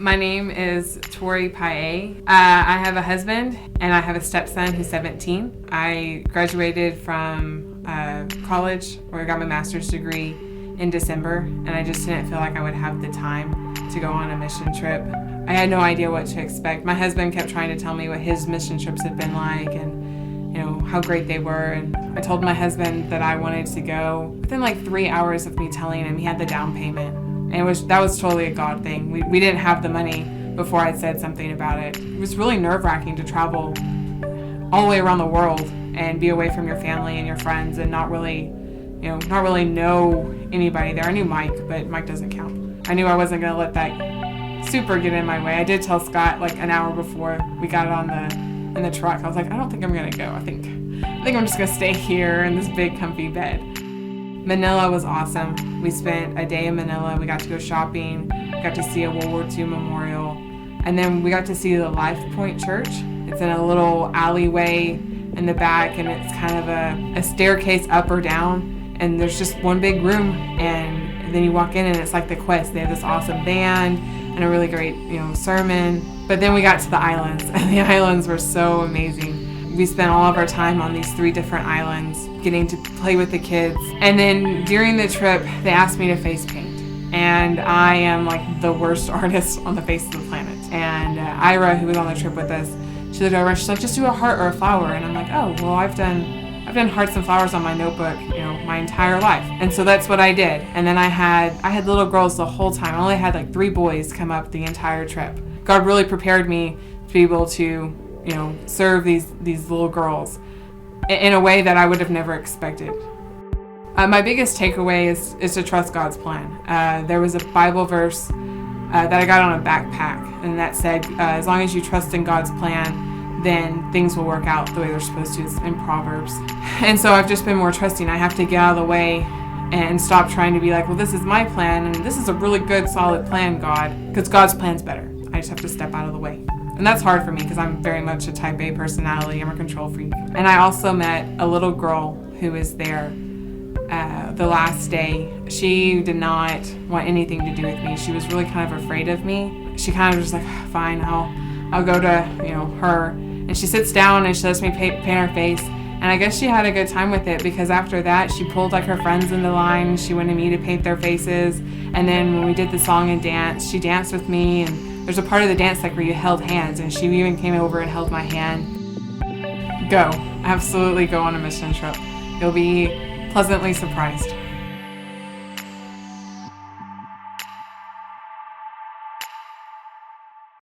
My name is Tori, Paille. I have a husband and I have a stepson who's 17. I graduated from college where I got my master's degree in December, and I just didn't feel like I would have the time to go on a mission trip. I had no idea what to expect. My husband kept trying to tell me what his mission trips had been like and how great they were, and I told my husband that I wanted to go. Within like 3 hours of me telling him, he had the down payment. And that was totally a God thing. We didn't have the money before I'd said something about it. It was really nerve-wracking to travel all the way around the world and be away from your family and your friends and not really know anybody there. I knew Mike, but Mike doesn't count. I knew I wasn't gonna let that super get in my way. I did tell Scott like an hour before we got in the truck. I was like, I don't think I'm gonna go. I think I'm just gonna stay here in this big comfy bed. Manila was awesome. We spent a day in Manila. We got to go shopping. We got to see a World War II memorial. And then we got to see the Life Point Church. It's in a little alleyway in the back, and it's kind of a staircase up or down. And there's just one big room, and then you walk in and it's like the Quest. They have this awesome band and a really great, sermon. But then we got to the islands, and the islands were so amazing. We spent all of our time on these 3 different islands, getting to play with the kids. And then during the trip, they asked me to face paint. And I am like the worst artist on the face of the planet. And Ira, who was on the trip with us, she looked over and she's like, just do a heart or a flower. And I'm like, oh, well, I've done hearts and flowers on my notebook, my entire life. And so that's what I did. And then I had little girls the whole time. I only had like 3 boys come up the entire trip. God really prepared me to be able to serve these little girls in a way that I would have never expected. My biggest takeaway is to trust God's plan. There was a Bible verse that I got on a backpack, and that said, as long as you trust in God's plan, then things will work out the way they're supposed to. It's in Proverbs. And so I've just been more trusting. I have to get out of the way and stop trying to be like, well, this is my plan, and this is a really good, solid plan, God, because God's plan's better. I just have to step out of the way. And that's hard for me because I'm very much a type A personality. I'm a control freak. And I also met a little girl who was there the last day. She did not want anything to do with me. She was really kind of afraid of me. She kind of was like, fine, I'll go to her. And she sits down and she lets me paint her face. And I guess she had a good time with it because after that she pulled like her friends into line. She wanted me to paint their faces. And then when we did the song and dance, she danced with me, and there's a part of the dance like where you held hands, and she even came over and held my hand. Go. Absolutely go on a mission trip. You'll be pleasantly surprised.